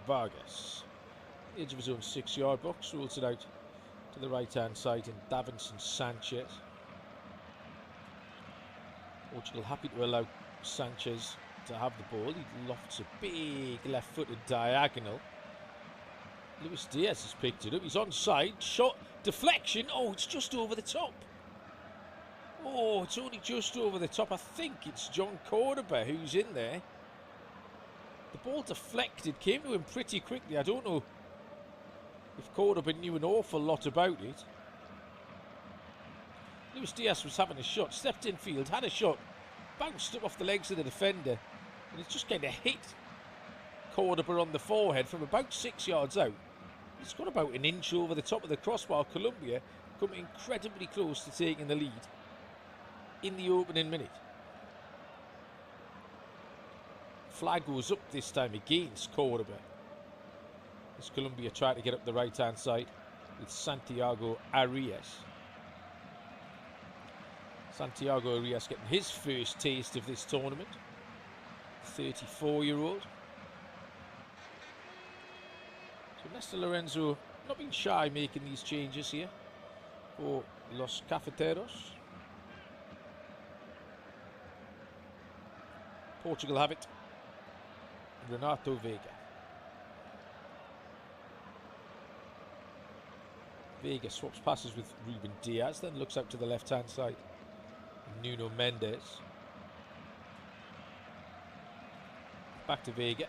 Vargas. The edge of his own 6-yard box, rolls it out to the right hand side, and Davinson Sanchez. Portugal happy to allow Sanchez to have the ball. He lofts a big left-footed diagonal. Luis Diaz has picked it up. He's onside. Shot, deflection. Oh, it's just over the top. Oh, it's only just over the top. I think it's John Cordoba who's in there. The ball deflected, came to him pretty quickly. I don't know if Cordoba knew an awful lot about it. Luis Diaz was having a shot, stepped in field, had a shot, bounced up off the legs of the defender, and it's just kind of hit Cordoba on the forehead from about 6 yards out. It's got about an inch over the top of the crossbar. Colombia come incredibly close to taking the lead in the opening minute. Flag goes up this time against Cordoba as Colombia try to get up the right hand side with Santiago Arias. Santiago Arias getting his first taste of this tournament. 34-year-old. So Néstor Lorenzo not being shy making these changes here for Los Cafeteros. Portugal have it. Renato Vega. Vega swaps passes with Ruben Diaz, then looks out to the left hand side. Nuno Mendes. Back to Vega.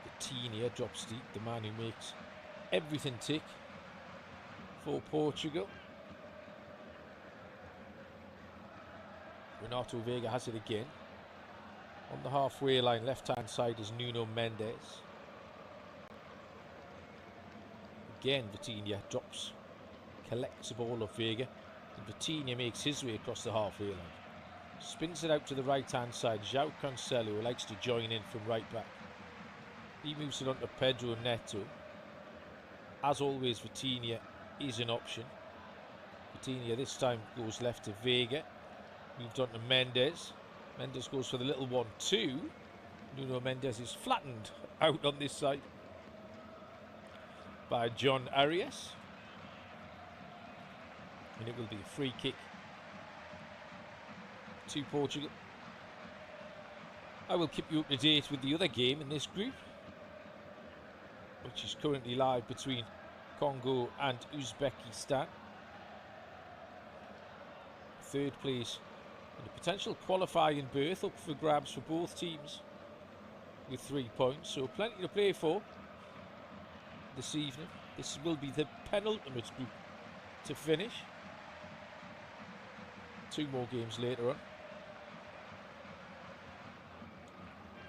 Vitinha drops deep, the man who makes everything tick for Portugal. Renato Vega has it again. On the halfway line, left hand side is Nuno Mendes. Again, Vitinha drops, collects the ball off Vega, and Vitinha makes his way across the halfway line. Spins it out to the right hand side. João Cancelo, who likes to join in from right back. He moves it on to Pedro Neto. As always, Vitinha is an option. Vitinha this time goes left to Vega. Moved on to Mendes. Mendes goes for the little 1-2. Nuno Mendes is flattened out on this side by John Arias. And it will be a free kick to Portugal. I will keep you up to date with the other game in this group, which is currently live between Congo and Uzbekistan. Third place and a potential qualifying berth up for grabs for both teams with 3 points, so plenty to play for this evening. This will be the penultimate group to finish. 2 more games later on.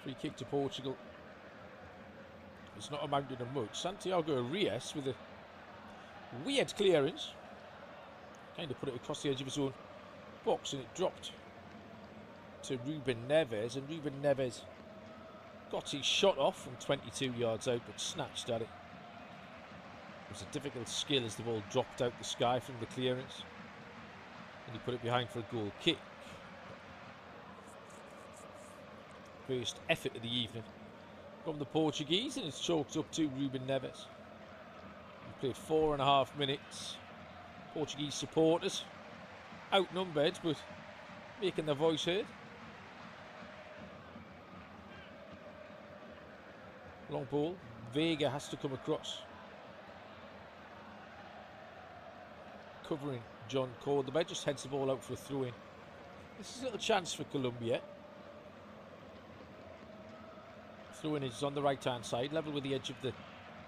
Free kick to Portugal. It's not amounting to much. Santiago Arias with a weird clearance. Kind of put it across the edge of his own box, and it dropped to Ruben Neves, and Ruben Neves got his shot off from 22 yards out, but snatched at it. It was a difficult skill as the ball dropped out the sky from the clearance, and he put it behind for a goal kick. First effort of the evening from the Portuguese, and it's chalked up to Ruben Neves. He played 4.5 minutes. Portuguese supporters outnumbered, but making their voice heard. Long ball. Vega has to come across, covering John Cordoba. Just heads the ball out for a throw-in. This is a little chance for Colombia. Throw-in is on the right-hand side, level with the edge of the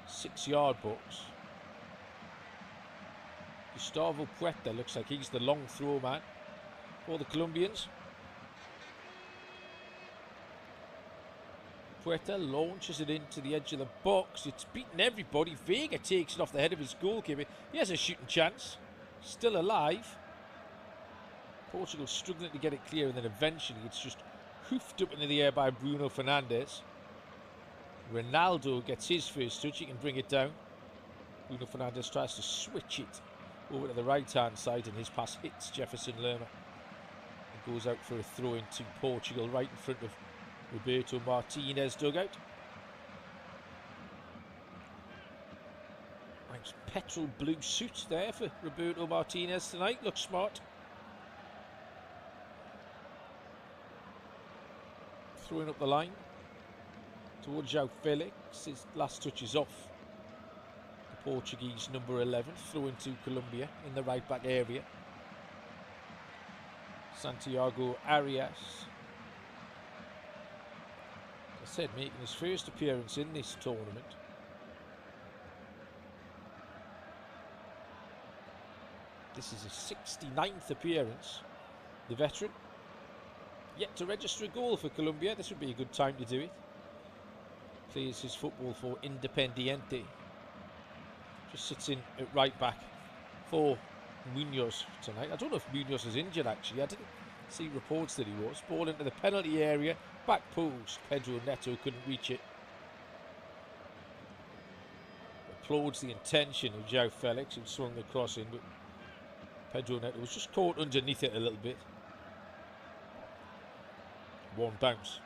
6-yard box. Gustavo Puerta looks like he's the long throw man for the Colombians. Puerta launches it into the edge of the box. It's beaten everybody. Vega takes it off the head of his goalkeeper. He has a shooting chance. Still alive. Portugal struggling to get it clear, and then eventually it's just hoofed up into the air by Bruno Fernandes. Ronaldo gets his first touch. He can bring it down. Bruno Fernandes tries to switch it over to the right hand side, and his pass hits Jefferson Lerma and goes out for a throw in to Portugal right in front of Roberto Martinez dugout. Petrol blue suit there for Roberto Martinez tonight. Looks smart. Throwing up the line towards João Felix. His last touch is off the Portuguese number 11. Throwing to Colombia in the right back area. Santiago Arias, as I said, making his first appearance in this tournament. This is his 69th appearance. The veteran, yet to register a goal for Colombia. This would be a good time to do it. Plays his football for Independiente. Just sits in at right back for Munoz tonight. I don't know if Munoz is injured actually. I didn't see reports that he was. Ball into the penalty area. Back post. Pedro Neto couldn't reach it. Applauds the intention of João Felix, who swung the cross in, but Pedro Neto was just caught underneath it a little bit. One bounce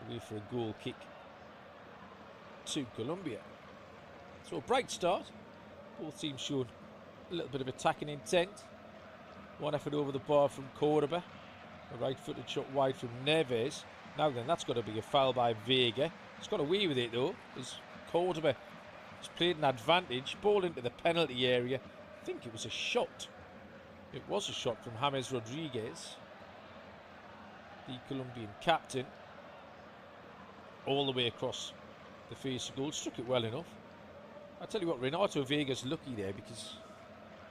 away for a goal kick to Colombia. So a bright start. Both teams showed a little bit of attacking intent. One effort over the bar from Cordoba. A right-footed shot wide from Neves. Now then, that's got to be a foul by Vega. He's got away with it though, as Cordoba has played an advantage. Ball into the penalty area. I think it was a shot. It was a shot from James Rodriguez, the Colombian captain. All the way across the face of goal. Struck it well enough. I tell you what, Renato Vega's lucky there because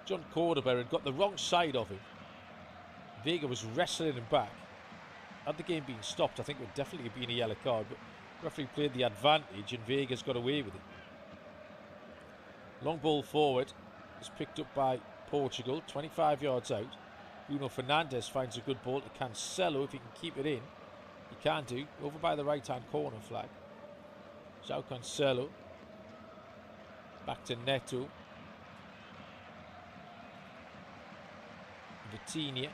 John Cordoba had got the wrong side of him. Vega was wrestling him back. Had the game been stopped, I think it would definitely have been a yellow card, but the referee played the advantage and Vega's got away with it. Long ball forward is picked up by Portugal, 25 yards out. Bruno Fernandes finds a good ball to Cancelo. If he can keep it in, he can do. Over by the right-hand corner flag. João Cancelo. Back to Neto. Vitinha.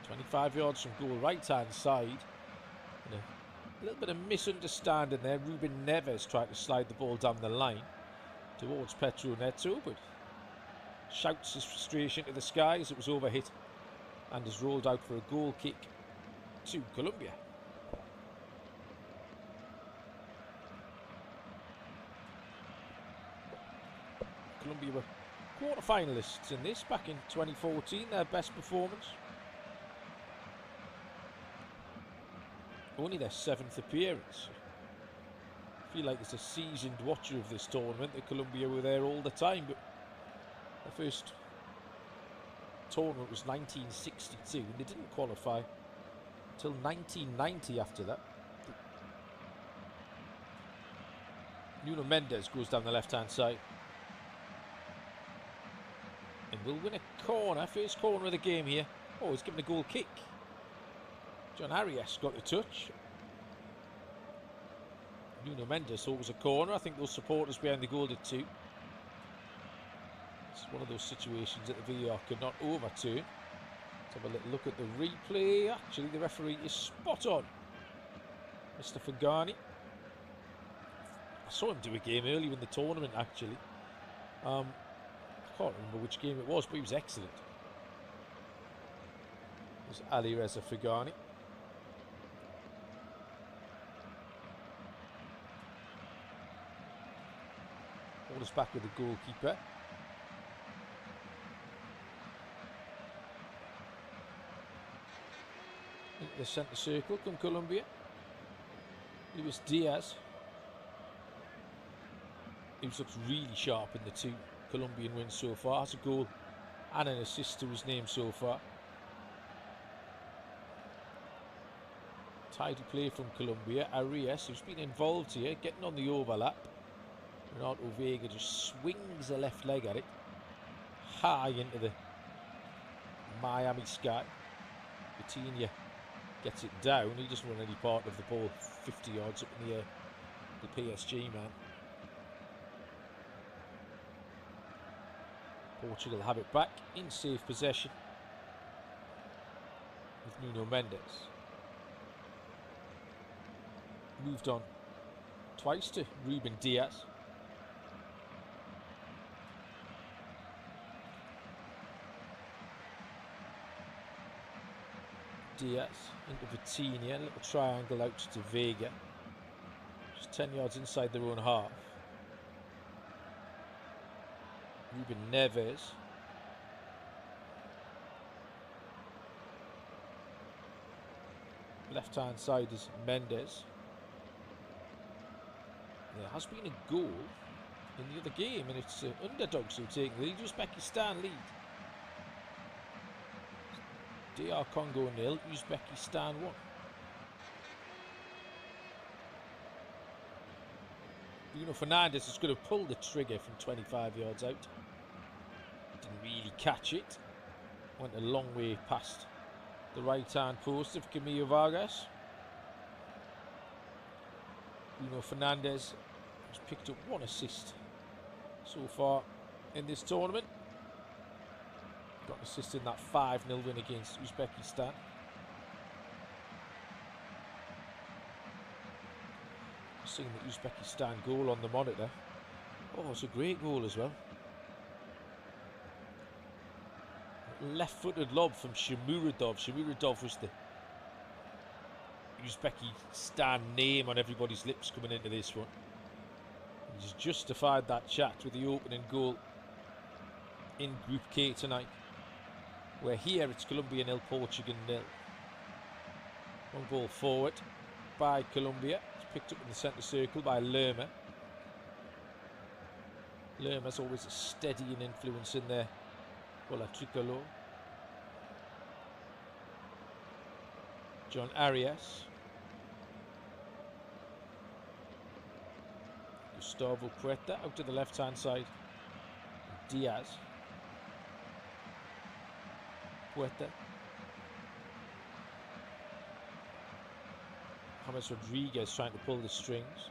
25 yards from goal, right-hand side. And a little bit of misunderstanding there. Ruben Neves tried to slide the ball down the line towards Pedro Neto, but shouts his frustration to the sky as it was overhit and is rolled out for a goal kick to Colombia. Colombia were quarter-finalists in this back in 2014, their best performance. Only their 7th appearance. I feel like as a seasoned watcher of this tournament that Colombia were there all the time, but the first tournament was 1962 and they didn't qualify until 1990 after that. Nuno Mendes goes down the left-hand side and will win a corner, first corner of the game here. Oh, he's given a goal kick. John Arias got the touch. Nuno Mendes thought it was a corner. I think those supporters behind the goal did too. It's one of those situations that the VAR could not overturn. Let's have a little look at the replay. Actually, the referee is spot on. Mr. Fagani. I saw him do a game earlier in the tournament, actually. I can't remember which game it was, but he was excellent. It was Ali Reza Fagani. Ball is back with the goalkeeper. Into the centre circle come Colombia. Luis Diaz. Who's looked really sharp in the 2 Colombian wins so far. Has a goal and an assist to his name so far. Tidy play from Colombia. Arias, who's been involved here, getting on the overlap. Renato Vega just swings the left leg at it. High into the Miami sky. Vitinha gets it down. He doesn't want any part of the ball 50 yards up in the air. The PSG man. Portugal have it back in safe possession with Nuno Mendes. Moved on twice to Ruben Diaz. Diaz into Vitinha, a little triangle out to Vega. Just 10 yards inside their own half. Ruben Neves. Left hand side is Mendes. There has been a goal in the other game, and it's underdogs who take the lead. Uzbekistan lead. DR Congo 0, Uzbekistan 1. Bruno Fernandes is going to pull the trigger from 25 yards out. Didn't really catch it. Went a long way past the right hand post of Camilo Vargas. Bruno Fernandes has picked up 1 assist so far in this tournament. Got an assist in that 5-0 win against Uzbekistan. Seeing the Uzbekistan goal on the monitor. Oh, it's a great goal as well. Left-footed lob from Shamuradov. Shamuradov was the Uzbekistan name on everybody's lips coming into this one. He's justified that chat with the opening goal in Group K tonight. Where here it's Colombia 0, Portugal 0. One ball forward by Colombia. It's picked up in the centre circle by Lerma. Lerma's always a steadying influence in there. Well, a tricolor. John Arias. Gustavo Puerta out to the left hand side. Diaz. Puerta. James Rodriguez trying to pull the strings.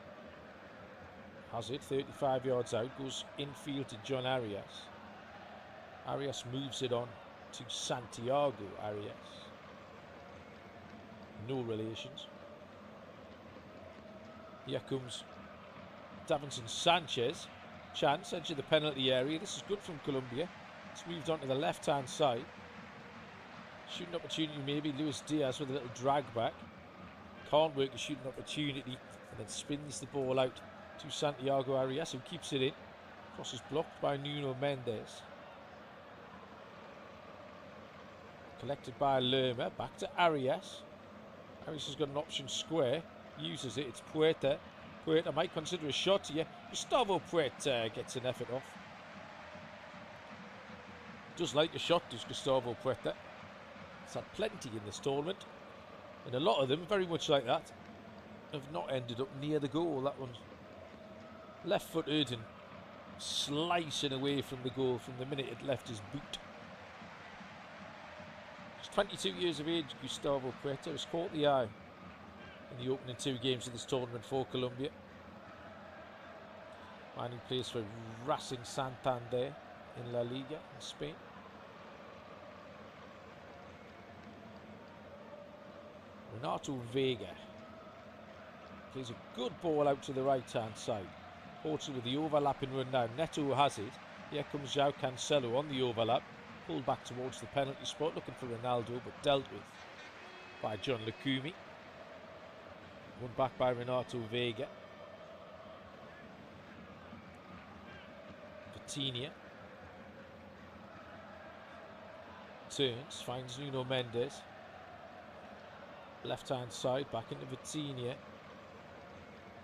Has it, 35 yards out, goes infield to John Arias. Arias moves it on to Santiago Arias. No relations. Here comes Davinson Sanchez. Chance, edge of the penalty area. This is good from Colombia. It's moved on to the left hand side. Shooting opportunity maybe. Luis Diaz with a little drag back. Can't work a shooting opportunity and then spins the ball out to Santiago Arias, who keeps it in. Cross is blocked by Nuno Mendes. Collected by Lerma. Back to Arias. Arias has got an option square. Uses it. It's Puerta. Puerta might consider a shot here. Gustavo Puerta gets an effort off. Does like a shot, does Gustavo Puerta. He's had plenty in this tournament. And a lot of them, very much like that, have not ended up near the goal. That one's left-footed and slicing away from the goal from the minute it left his boot. He's 22 years of age, Gustavo Puerta. Has caught the eye in the opening 2 games of this tournament for Colombia. Finding place for Racing Santander in La Liga in Spain. Renato Vega plays a good ball out to the right hand side. Portugal with the overlapping run now. Neto has it. Here comes João Cancelo on the overlap. Pulled back towards the penalty spot, looking for Ronaldo, but dealt with by John Lukumi. Won back by Renato Vega. Vitinha turns, finds Nuno Mendes. Left hand side, back into Vitinha.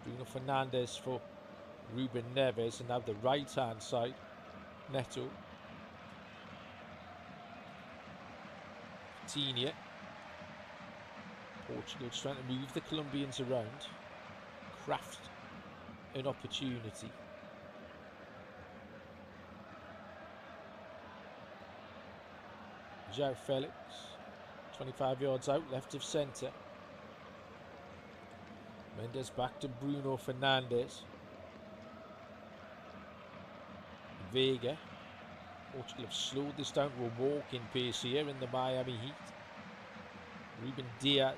Bruno Fernandes for Ruben Neves, and now the right hand side, Neto. Vitinha. Portugal trying to move the Colombians around, craft an opportunity. João Felix, 25 yards out, left of centre. Mendes back to Bruno Fernandes. Vega. Portugal have slowed this down to a walking pace here in the Miami Heat. Ruben Diaz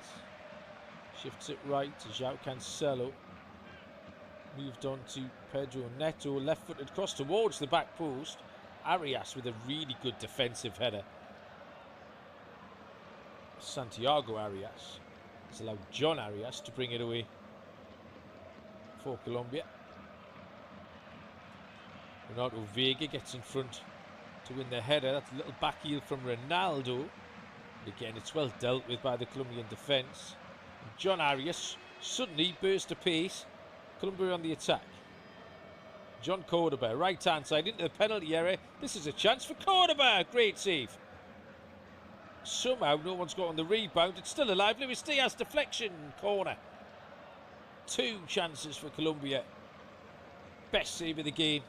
shifts it right to João Cancelo. Moved on to Pedro Neto, left-footed cross towards the back post. Arias with a really good defensive header. Santiago Arias has allowed John Arias to bring it away for Colombia. Ronaldo Vega gets in front to win the header. That's a little back heel from Ronaldo. And again, it's well dealt with by the Colombian defence. John Arias suddenly burst to pace. Colombia on the attack. John Cordoba, right hand side into the penalty area. This is a chance for Cordoba. Great save. Somehow no one's got on the rebound. It's still alive. Luis Diaz deflection. Corner. 2 chances for Colombia. Best save of the game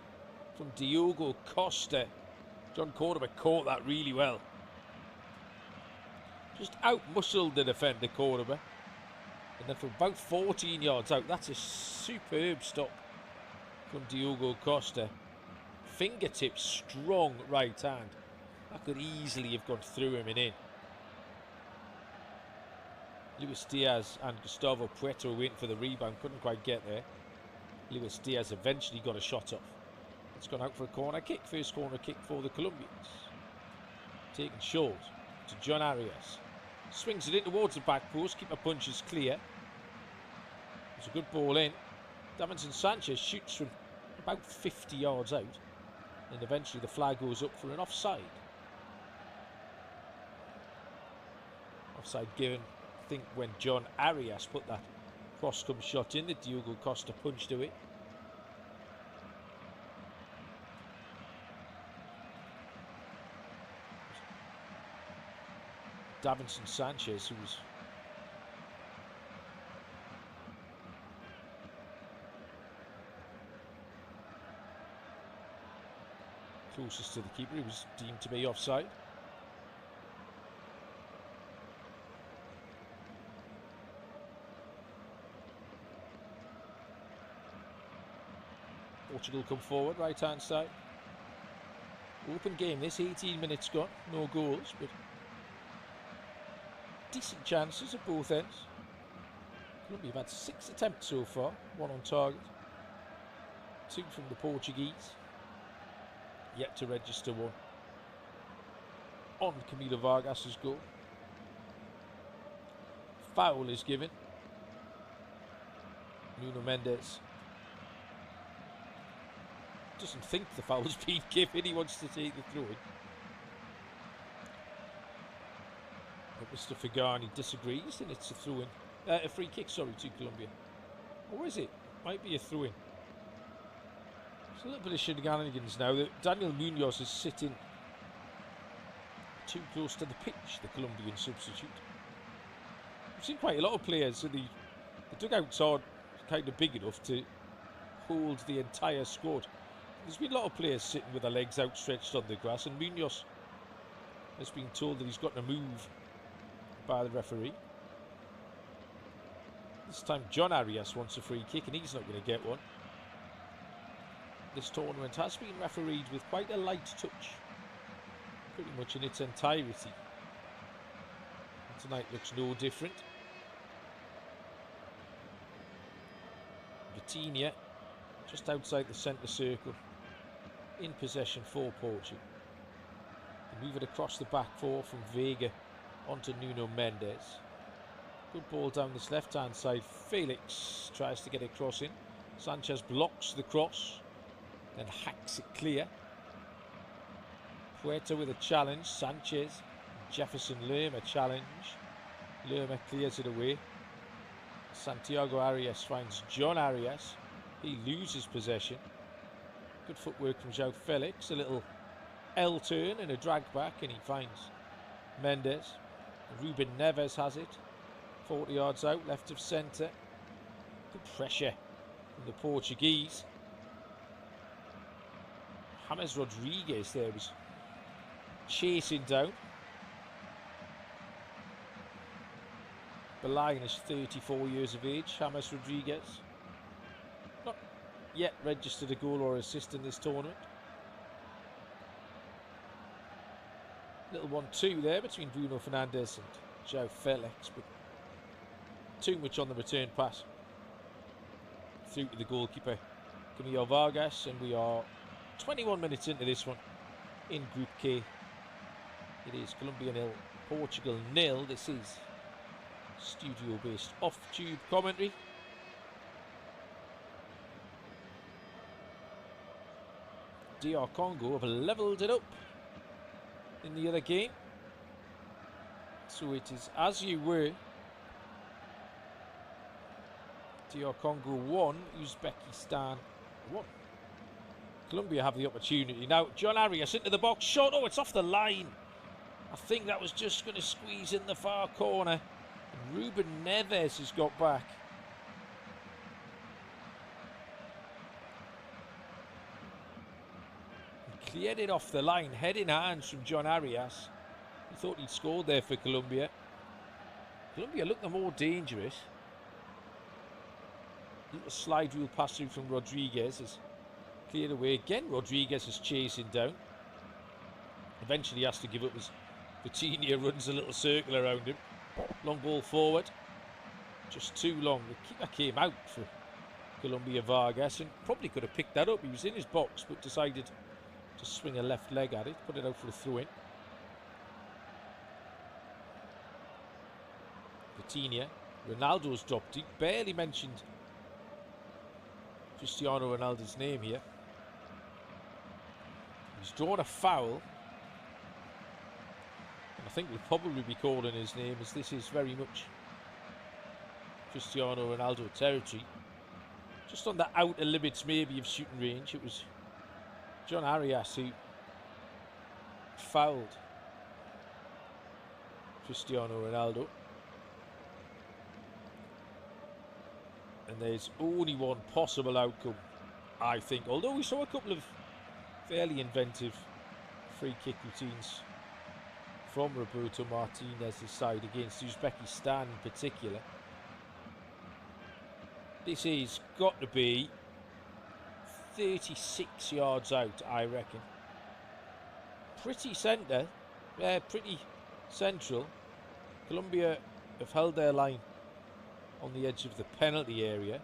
from Diogo Costa. John Cordoba caught that really well. Just out-muscled the defender, Cordoba. And then from about 14 yards out, that's a superb stop from Diogo Costa. Fingertips, strong right hand. That could easily have gone through him and in. Luis Diaz and Gustavo Puerto waiting for the rebound, couldn't quite get there. Luis Diaz eventually got a shot off. It's gone out for a corner kick. First corner kick for the Colombians. Taken short to John Arias. Swings it in towards the back post. Keeper punches clear. It's a good ball in. Davinson Sanchez shoots from about 50 yards out. And eventually the flag goes up for an offside. Offside given, I think, when John Arias put that cross-come shot in that Diogo Costa punched away. Davinson Sanchez, who was closest to the keeper, he was deemed to be offside. Portugal come forward, right hand side. Open game this, 18 minutes gone, no goals, but decent chances at both ends. Colombia have had 6 attempts so far, 1 on target. 2 from the Portuguese. Yet to register 1 on Camilo Vargas's goal. Foul is given. Nuno Mendes doesn't think the foul's been given. He wants to take the throw-in. But Mr. Fagani disagrees, and it's a throw-in. A free kick, sorry, to Colombia. Or is it? Might be a throw-in. There's a little bit of shenanigans now. Daniel Munoz is sitting too close to the pitch, the Colombian substitute. We've seen quite a lot of players, so the dugouts are kind of big enough to hold the entire squad. There's been a lot of players sitting with their legs outstretched on the grass, and Munoz has been told that he's got to move by the referee. This time John Arias wants a free kick, and he's not going to get one. This tournament has been refereed with quite a light touch, pretty much in its entirety. And tonight looks no different. Vitinha just outside the centre circle, in possession for Portugal. They move it across the back 4 from Vega onto Nuno Mendes. Good ball down this left hand side. Felix tries to get a cross in. Sanchez blocks the cross, then hacks it clear. Puerto with a challenge. Sanchez, Jefferson Lerma challenge. Lerma clears it away. Santiago Arias finds John Arias. He loses possession. Good footwork from João Felix. A little L turn and a drag back, and he finds Mendes. Ruben Neves has it. 40 yards out, left of centre. Good pressure from the Portuguese. James Rodriguez there was chasing down. Belying is 34 years of age. James Rodriguez not yet registered a goal or assist in this tournament. Little 1-2 there between Bruno Fernandes and João Felix, but too much on the return pass through to the goalkeeper Camilo Vargas, and we are 21 minutes into this one in Group K. It is Colombia 0, Portugal 0. This is studio-based off-tube commentary. DR Congo have levelled it up in the other game. So it is as you were. DR Congo 1, Uzbekistan 1. Colombia have the opportunity. Now, John Arias into the box. Shot. Oh, it's off the line. I think that was just going to squeeze in the far corner. And Ruben Neves has got back. He cleared it off the line. Head in hands from John Arias. He thought he'd scored there for Colombia. Colombia looked the more dangerous. Little slide rule pass through from Rodriguez is cleared away. Again, Rodriguez is chasing down. Eventually has to give up as Vitinha runs a little circle around him. Long ball forward. Just too long. The keeper came out for Colombia, Vargas, and probably could have picked that up. He was in his box but decided to swing a left leg at it. Put it out for a throw-in. Vitinha. Ronaldo's dropped. He barely mentioned Cristiano Ronaldo's name here. He's drawn a foul. And I think we'll probably be calling his name, as this is very much Cristiano Ronaldo territory. Just on the outer limits maybe of shooting range. It was John Arias who fouled Cristiano Ronaldo. And there's only one possible outcome, I think. Although we saw a couple of fairly inventive free kick routines from Roberto Martinez's side against Uzbekistan in particular. This has got to be 36 yards out, I reckon. Pretty centre, pretty central. Colombia have held their line on the edge of the penalty area.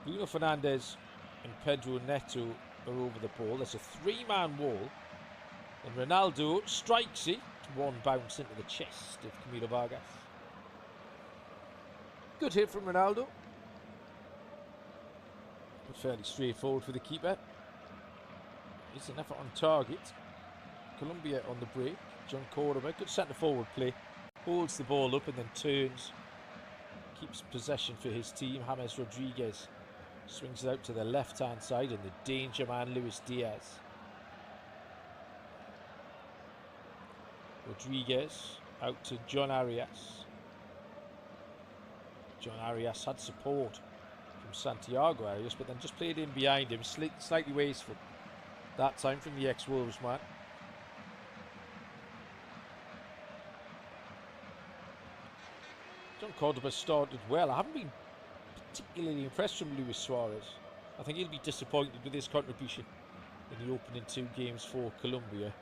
Bruno Fernandes and Pedro Neto are over the ball. There's a three-man wall. And Ronaldo strikes it. One bounce into the chest of Camilo Vargas. Good hit from Ronaldo. But fairly straightforward for the keeper. It's an effort on target. Colombia on the break. John Cordoba, good centre-forward play. Holds the ball up and then turns. Keeps possession for his team. James Rodriguez swings it out to the left-hand side, and the danger man, Luis Diaz. Rodriguez out to John Arias. John Arias had support from Santiago Arias, but then just played in behind him, slightly wasteful that time from the ex-Wolves man. John Cordoba started well. I haven't been particularly impressed from Luis Suarez. I think he'll be disappointed with his contribution in the opening two games for Colombia.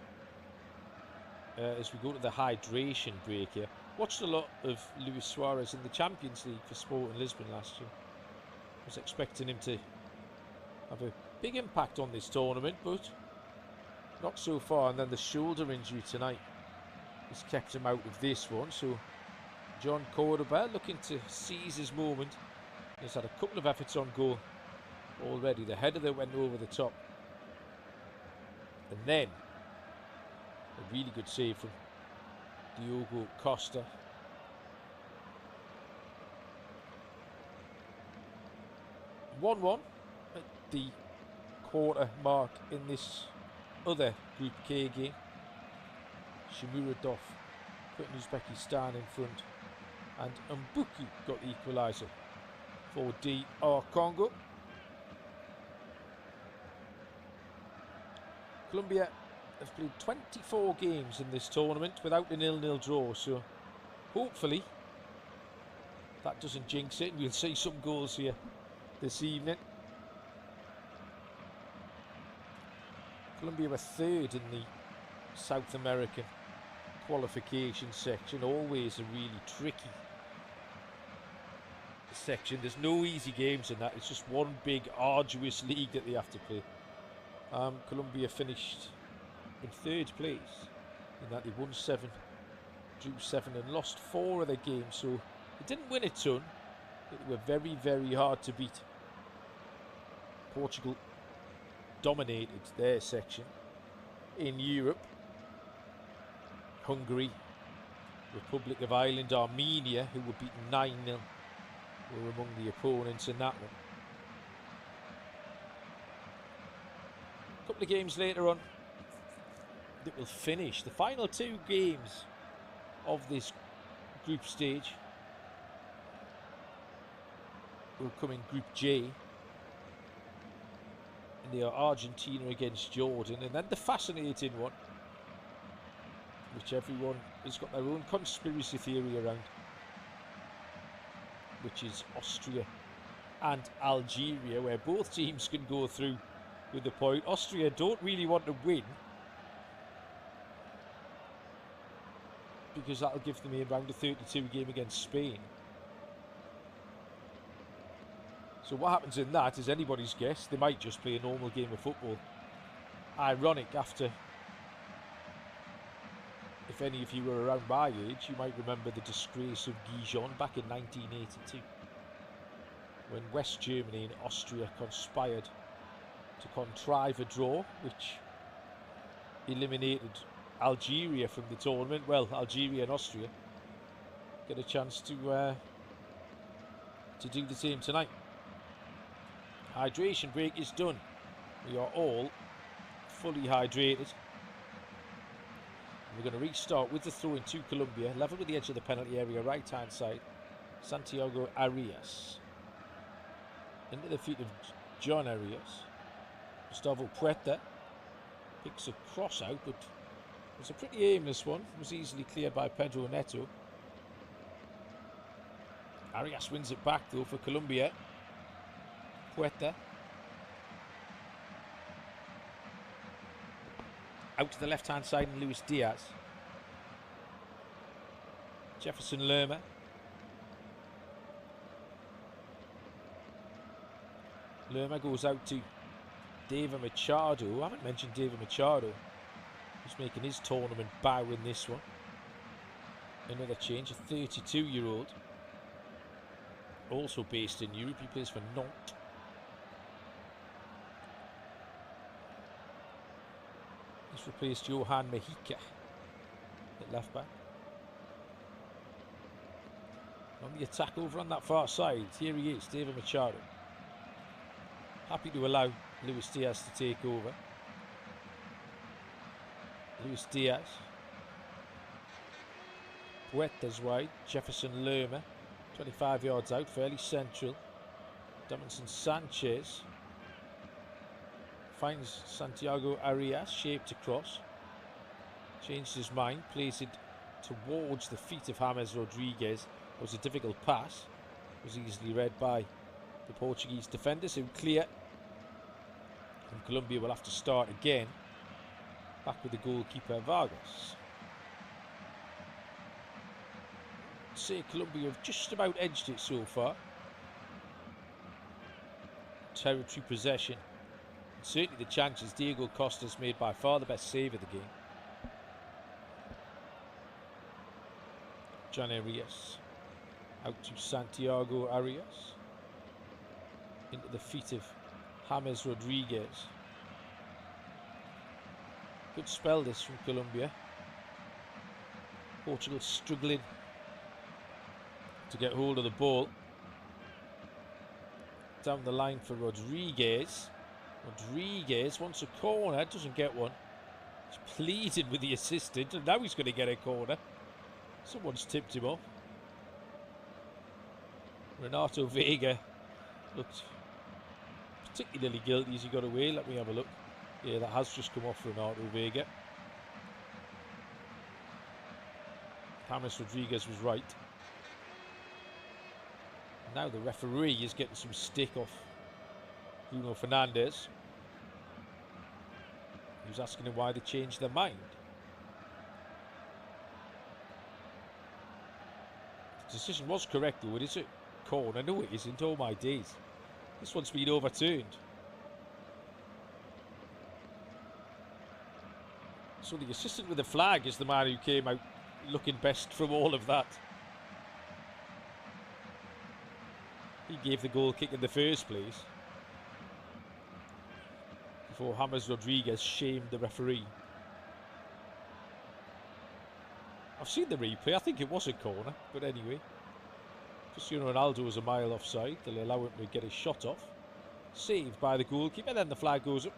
As we go to the hydration break here. Watched a lot of Luis Suarez in the Champions League for Sporting Lisbon last year. Was expecting him to have a big impact on this tournament, but not so far. And then the shoulder injury tonight has kept him out of this one. So John Cordoba looking to seize his moment. He's had a couple of efforts on goal already. The header that went over the top. And then a really good save from Diogo Costa. (1-1) at the quarter mark in this other Group K game. Shimuradov putting Uzbekistan in front, and Mbuku got the equaliser for DR Congo. Colombia have played 24 games in this tournament without a 0-0 draw, so hopefully that doesn't jinx it and we'll see some goals here this evening. Colombia were third in the South American qualification section, always a really tricky section. There's no easy games in that, it's just one big arduous league that they have to play. Colombia finished in third place in that. They won 7 drew 7 and lost 4 of their games, so they didn't win a ton, but they were very, very hard to beat. Portugal dominated their section. In Europe, Hungary, Republic of Ireland, Armenia, who were beaten 9-0, were among the opponents in that one. A couple of games later on that will finish. The final 2 games of this group stage will come in Group J. And they are Argentina against Jordan. And then the fascinating one, which everyone has got their own conspiracy theory around, which is Austria and Algeria, where both teams can go through with the point. Austria don't really want to win, because that'll give them a round of 32 game against Spain. So what happens in that is anybody's guess. They might just play a normal game of football. Ironic, after, if any of you were around my age, you might remember the disgrace of Gijon back in 1982, when West Germany and Austria conspired to contrive a draw which eliminated Algeria from the tournament. Well, Algeria and Austria get a chance to do the same tonight. Hydration break is done. We are all fully hydrated. We're going to restart with the throw in to Colombia, level with the edge of the penalty area, right hand side. Santiago Arias into the feet of John Arias. Gustavo Puerta picks a cross out, but it's a pretty aimless one. It was easily cleared by Pedro Neto. Arias wins it back though for Colombia. Puerta out to the left hand side, and Luis Diaz. Jefferson Lerma. Lerma goes out to David Machado. I haven't mentioned David Machado, who's making his tournament bow in this one. Another change, a 32-year-old, also based in Europe. He plays for Nantes. He's replaced Johan Mejica at left back. On the attack over on that far side, here he is, David Machado. Happy to allow Luis Diaz to take over. Luis Diaz. Puerta's wide. Jefferson Lerma, 25 yards out, fairly central. Davinson Sanchez finds Santiago Arias, shaped across. Changed his mind, plays it towards the feet of James Rodriguez. It was a difficult pass. It was easily read by the Portuguese defenders, who clear. And Colombia will have to start again. Back with the goalkeeper Vargas. I'd say Colombia have just about edged it so far. Territory possession. And certainly the chances. Diego Costa's made by far the best save of the game. John Arias. Out to Santiago Arias. Into the feet of James Rodriguez. Good spell this from Colombia. Portugal struggling to get hold of the ball. Down the line for Rodriguez. Rodriguez wants a corner, doesn't get one. He's pleaded with the assistant, and now he's going to get a corner. Someone's tipped him off. Renato Vega looked particularly guilty as he got away. Let me have a look. Yeah, that has just come off Renato Vega. James Rodriguez was right. Now the referee is getting some stick off Bruno Fernandes, who's asking him why they changed their mind. The decision was correct though. It is a corner. No, it isn't. Oh my days. This one's been overturned. So the assistant with the flag is the man who came out looking best from all of that. He gave the goal kick in the first place before James Rodriguez shamed the referee. I've seen the replay. I think it was a corner, but anyway. Cristiano Ronaldo was a mile offside. They'll allow him to get his shot off. Saved by the goalkeeper. Then the flag goes up.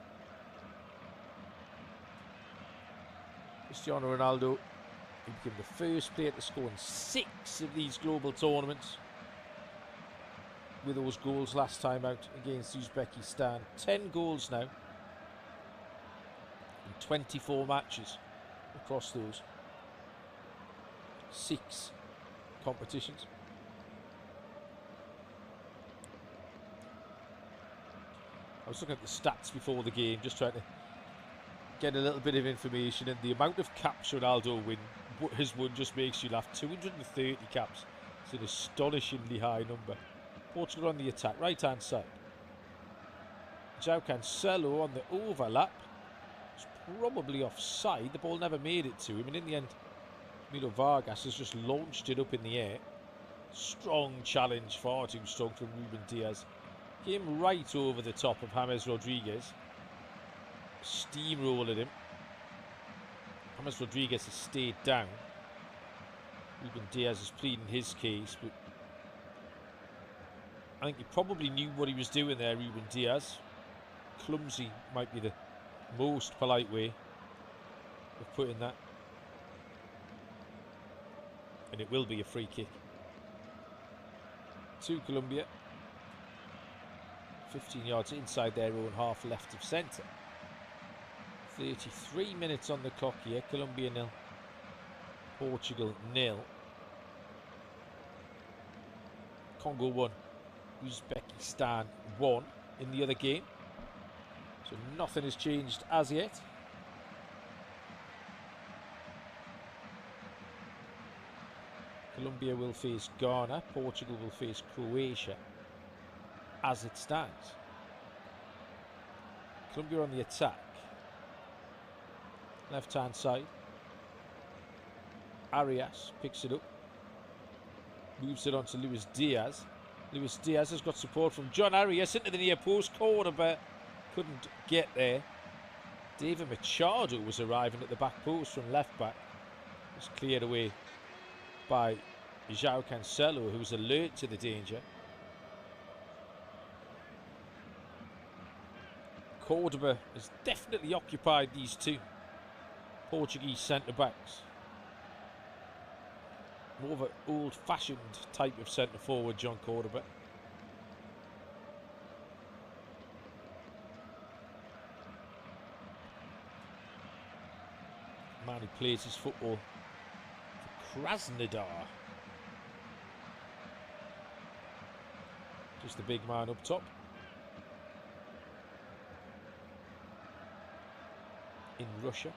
Cristiano Ronaldo, he became the first player to score in 6 of these global tournaments, with those goals last time out against Uzbekistan. 10 goals now in 24 matches across those 6 competitions. I was looking at the stats before the game, just trying to get a little bit of information, and the amount of caps Ronaldo has won just makes you laugh. 230 caps. It's an astonishingly high number. Portugal on the attack, right hand side. João Cancelo on the overlap. It's probably offside. The ball never made it to him, and in the end Milo Vargas has just launched it up in the air. Strong challenge, far too strong from Ruben Diaz. Came right over the top of James Rodriguez. Steamrolling him. James Rodriguez has stayed down. Ruben Diaz is pleading his case, but I think he probably knew what he was doing there, Ruben Diaz. Clumsy might be the most polite way of putting that. And it will be a free kick to Colombia. 15 yards inside their own half, left of centre. 33 minutes on the clock here. Colombia 0, Portugal 0. Congo 1, Uzbekistan 1 in the other game. So nothing has changed as yet. Colombia will face Ghana. Portugal will face Croatia as it stands. Colombia on the attack. Left hand side. Arias picks it up. Moves it on to Luis Diaz. Luis Diaz has got support from John Arias into the near post corner, but couldn't get there. David Machado was arriving at the back post from left back. Was cleared away by João Cancelo, who was alert to the danger. Cordoba has definitely occupied these two Portuguese centre-backs. More of an old-fashioned type of centre-forward, John Cordoba. Man who plays his football for Krasnodar. Just the big man up top. In Russia.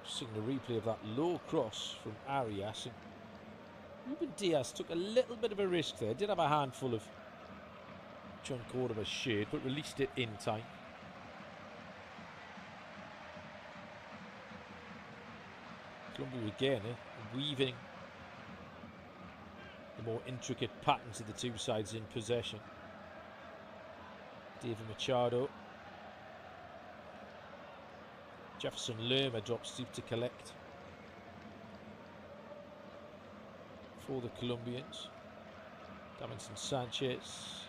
Seeing the replay of that low cross from Arias. And Ruben Diaz took a little bit of a risk there. Did have a handful of John Cordoba's shirt, but released it in time. Colombia again, weaving the more intricate patterns of the two sides in possession. David Machado. Jefferson Lerma drops deep to collect for the Colombians. Davinson Sanchez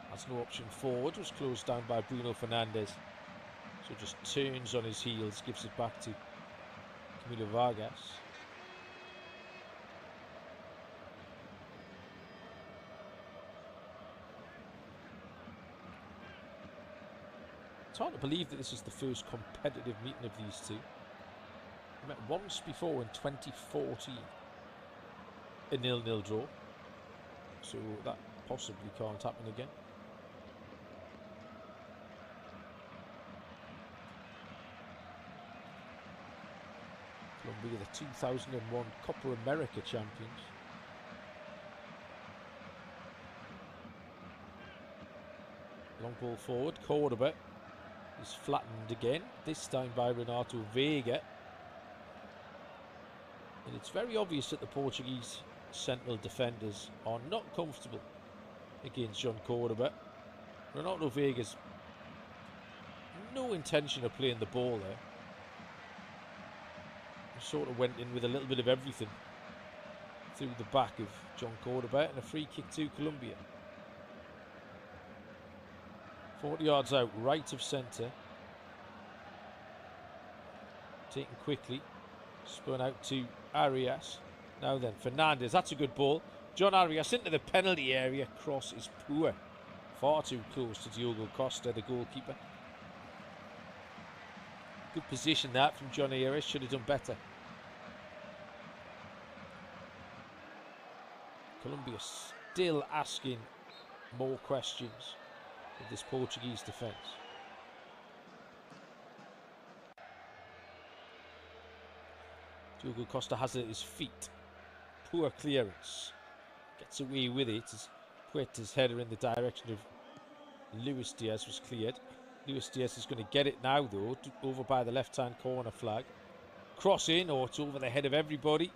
has no option forward, was closed down by Bruno Fernandes, so just turns on his heels, gives it back to Camilo Vargas. It's hard to believe that this is the first competitive meeting of these two. We met once before in 2014, a 0-0 draw, so that possibly can't happen again. Colombia, the 2001 Copa America champions. Long ball forward, Cordoba. is flattened again, this time by Renato Veiga. And it's very obvious that the Portuguese central defenders are not comfortable against John Cordoba. Renato Veiga's no intention of playing the ball there. He sort of went in with a little bit of everything through the back of John Cordoba, and a free kick to Colombia. 40 yards out, right of centre. Taken quickly. Spun out to Arias. Now then, Fernandez. That's a good ball. John Arias into the penalty area. Cross is poor. Far too close to Diogo Costa, the goalkeeper. Good position that from John Arias. Should have done better. Colombia still asking more questions of this Portuguese defence. Diogo Costa has it at his feet. Poor clearance. Gets away with it as Puerta's header in the direction of Luis Diaz was cleared. Luis Diaz is going to get it now though, over by the left-hand corner flag. Cross in, or it's over the head of everybody.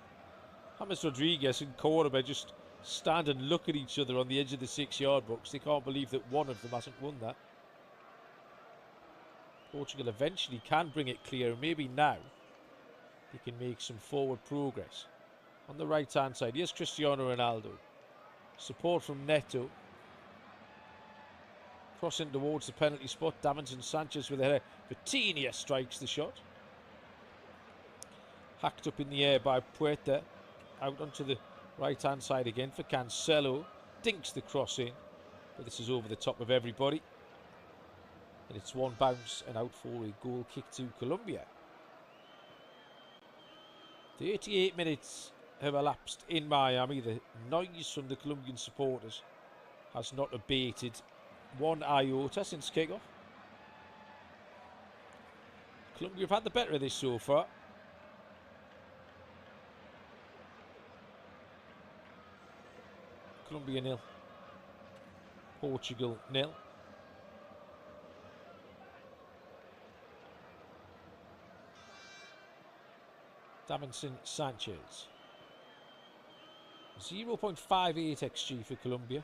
James Rodriguez and Cordoba just stand and look at each other on the edge of the 6-yard box. They can't believe that one of them hasn't won that. Portugal eventually can bring it clear, and maybe now they can make some forward progress. On the right hand side, here's Cristiano Ronaldo. Support from Neto. Crossing towards the penalty spot. Davinson Sanchez with a header. Vitinha strikes the shot. Hacked up in the air by Puerta. Out onto the right hand side again for Cancelo. Dinks the cross in, but this is over the top of everybody, and it's one bounce and out for a goal kick to Colombia. 38 minutes have elapsed in Miami. The noise from the Colombian supporters has not abated one iota since kickoff. Colombia have had the better of this so far. Colombia 0, Portugal 0. Davinson Sanchez. 0.58 XG for Colombia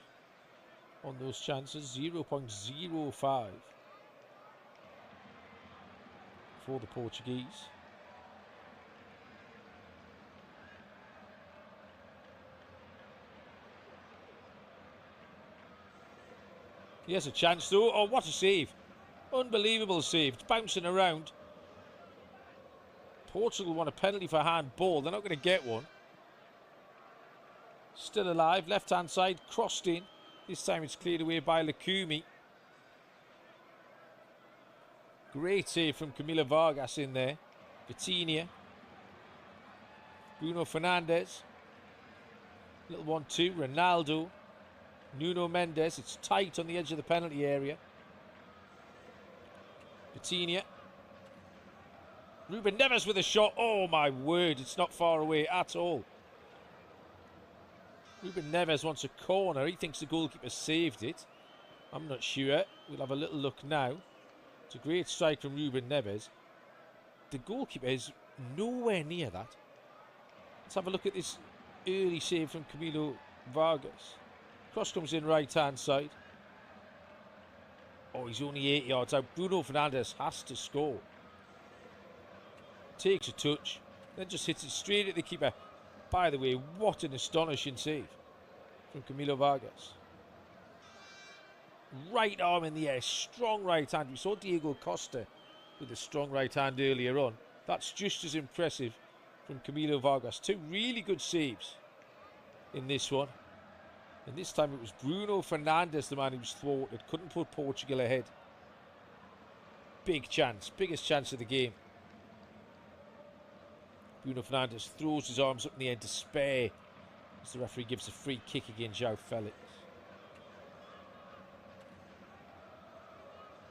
on those chances. 0.05 for the Portuguese. He has a chance though. Oh, what a save. Unbelievable save. It's bouncing around. Portugal want a penalty for handball. They're not going to get one. Still alive. Left hand side. Crossed in. This time it's cleared away by Lukumi. Great save from Camila Vargas in there. Vitinha. Bruno Fernandes. Little 1-2. Ronaldo. Nuno Mendes. It's tight on the edge of the penalty area. Vitinha. Ruben Neves with a shot. Oh my word, it's not far away at all. Ruben Neves wants a corner. He thinks the goalkeeper saved it. I'm not sure. We'll have a little look now. It's a great strike from Ruben Neves. The goalkeeper is nowhere near that. Let's have a look at this early save from Camilo Vargas. Cross comes in right hand side. Oh, he's only 8 yards out. Bruno Fernandes has to score. Takes a touch, then just hits it straight at the keeper. By the way, what an astonishing save from Camilo Vargas. Right arm in the air, strong right hand. We saw Diego Costa with a strong right hand earlier on. That's just as impressive from Camilo Vargas. Two really good saves in this one. And this time it was Bruno Fernandes, the man who was thwarted. Couldn't put Portugal ahead. Big chance, biggest chance of the game. Bruno Fernandes throws his arms up in the air in despair as the referee gives a free kick against João Felix.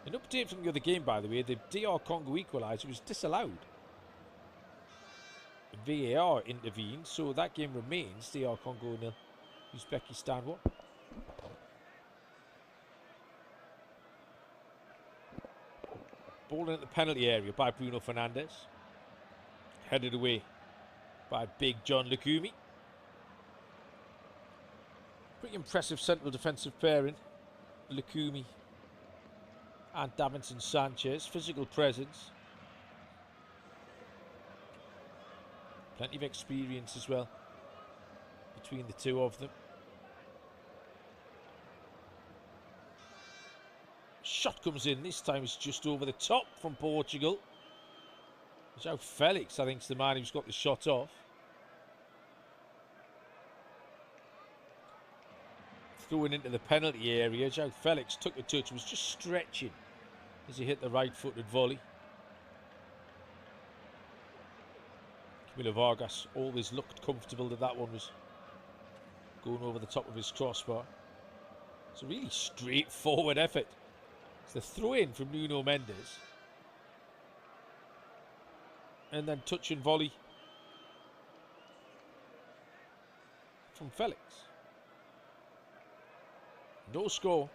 An update from the other game, by the way, the DR Congo equaliser was disallowed. VAR intervened, so that game remains DR Congo 0, Uzbekistan 1. Ball into the penalty area by Bruno Fernandes. Headed away by big John Lukumi. Pretty impressive central defensive pairing. Lukumi and Davinson Sanchez. Physical presence. Plenty of experience as well between the two of them. Shot comes in. This time it's just over the top from Portugal. João Felix, I think, is the man who's got the shot off. Throwing into the penalty area. João Felix took the touch, was just stretching as he hit the right-footed volley. Camilo Vargas always looked comfortable that one was going over the top of his crossbar. It's a really straightforward effort. It's the throw-in from Nuno Mendes. And then touch and volley from Felix. No score.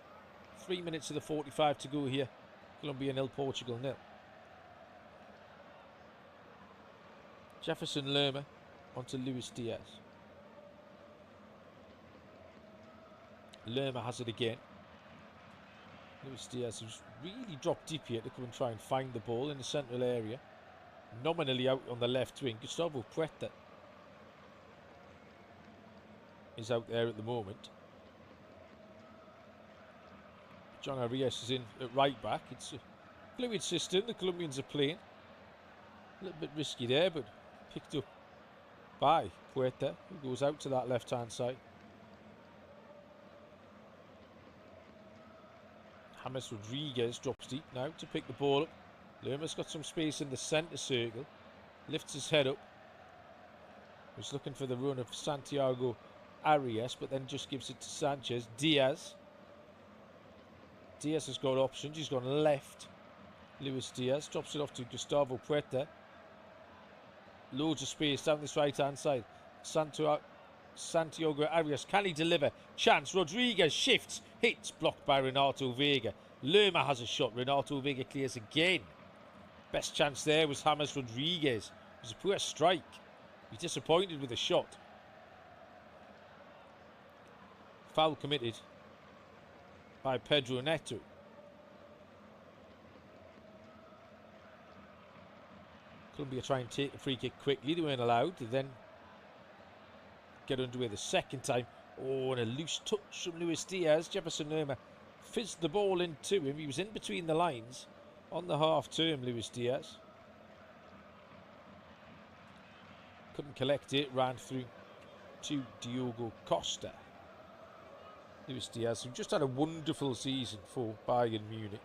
3 minutes of the 45 to go here. Colombia 0, Portugal 0. Jefferson Lerma onto Luis Diaz. Lerma has it again. Luis Diaz, who's really dropped deep here to come and try and find the ball in the central area. Nominally out on the left wing. Gustavo Puerta is out there at the moment. John Arias is in at right back. It's a fluid system the Colombians are playing. A little bit risky there, but picked up by Puerta, who goes out to that left-hand side. James Rodriguez drops deep now to pick the ball up. Lerma's got some space in the centre circle. Lifts his head up. Was looking for the run of Santiago Arias, but then just gives it to Sanchez. Diaz. Diaz has got options. He's gone left. Luis Diaz drops it off to Gustavo Puerta. Loads of space down this right-hand side. Santiago Arias. Can he deliver? Chance. Rodriguez shifts. Hits. Blocked by Renato Vega. Lerma has a shot. Renato Vega clears again. Best chance there was James Rodriguez. It was a poor strike. He's disappointed with the shot. Foul committed by Pedro Neto. Colombia try and take the free kick quickly. They weren't allowed to then get underway the second time. Oh, and a loose touch from Luis Diaz. Jefferson Lerma fizzed the ball into him. He was in between the lines on the half term, Luis Diaz. Couldn't collect it. Ran through to Diogo Costa. Luis Diaz, who just had a wonderful season for Bayern Munich.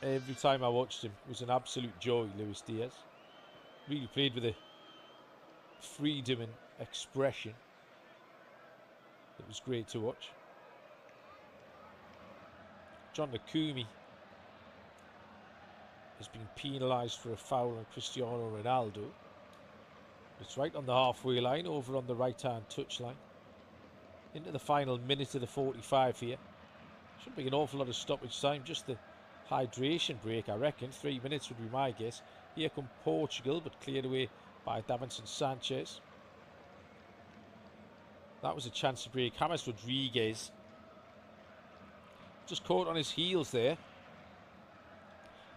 Every time I watched him, it was an absolute joy, Luis Diaz. Really played with a freedom and expression. It was great to watch. John Lukumi has been penalised for a foul on Cristiano Ronaldo. It's right on the halfway line, over on the right-hand touchline. Into the final minute of the 45 here. Shouldn't be an awful lot of stoppage time, just the hydration break, I reckon. 3 minutes would be my guess. Here come Portugal, but cleared away by Davinson Sanchez. That was a chance to break. James Rodriguez just caught on his heels there.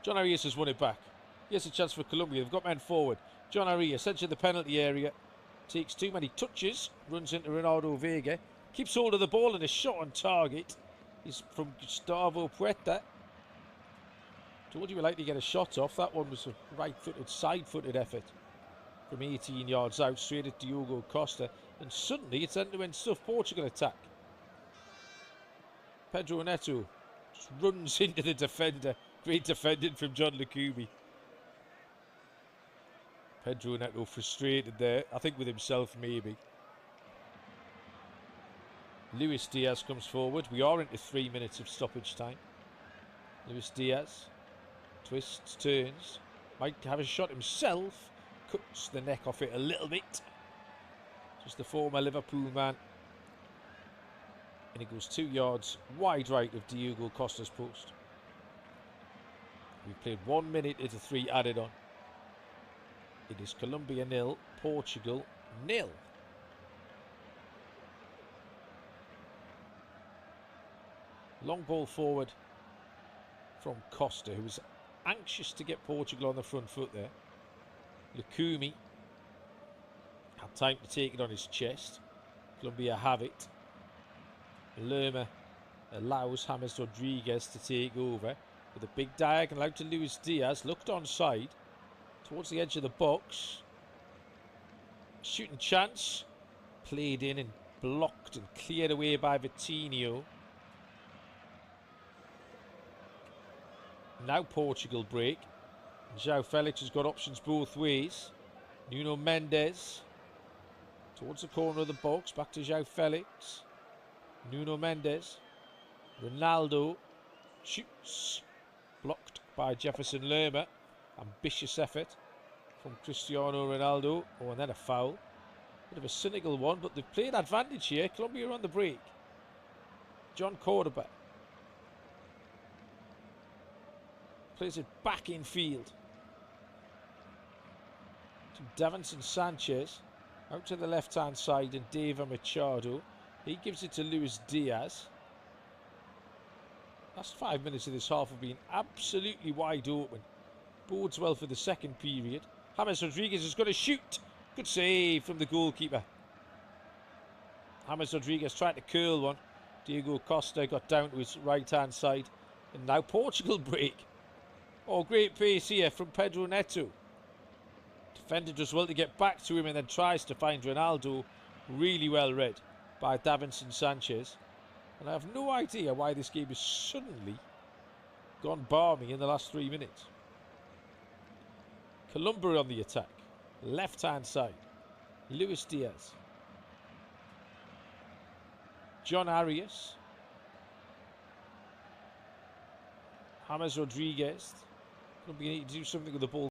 John Arias has won it back. Here's a chance for Colombia. They've got men forward. John Arias enters the penalty area. Takes too many touches. Runs into Ronaldo Vega. Keeps hold of the ball, and a shot on target is from Gustavo Puerta. Told you we like to get a shot off. That one was a right-footed, side-footed effort from 18 yards out, straight at Diogo Costa. And suddenly it's end-to-end stuff. Portugal attack. Pedro Neto just runs into the defender. Great defending from John Lukumi. Pedro Neto frustrated there. I think with himself, maybe. Luis Diaz comes forward. We are into 3 minutes of stoppage time. Luis Diaz twists, turns. Might have a shot himself. Cuts the neck off it a little bit. Just the former Liverpool man. And it goes 2 yards wide right of Diogo Costa's post. We've played 1 minute into 3 added on. It is Colombia 0, Portugal 0. Long ball forward from Costa, who was anxious to get Portugal on the front foot there. Lukumi had time to take it on his chest. Colombia have it. Lerma allows James Rodriguez to take over with a big diagonal out to Luis Diaz. Looked onside towards the edge of the box. Shooting chance. Played in and blocked and cleared away by Vitinho. Now Portugal break. João Felix has got options both ways. Nuno Mendes towards the corner of the box. Back to João Felix. Nuno Mendes. Ronaldo shoots. Blocked by Jefferson Lerma. Ambitious effort from Cristiano Ronaldo. Oh, and then a foul. Bit of a cynical one, but they've played advantage here. Colombia on the break. John Cordoba plays it back in field to Davinson Sanchez. Out to the left-hand side, and David Machado. He gives it to Luis Diaz. Last 5 minutes of this half have been absolutely wide open. Bodes well for the second period. James Rodriguez is going to shoot. Good save from the goalkeeper. James Rodriguez tried to curl one. Diego Costa got down to his right-hand side. And now Portugal break. Oh, great pace here from Pedro Neto. Defender does well to get back to him and then tries to find Ronaldo. Really well read by Davinson Sanchez. And I have no idea why this game has suddenly gone balmy in the last 3 minutes. Colombia on the attack. Left-hand side. Luis Diaz. John Arias. James Rodriguez. Colombia need to do something with the ball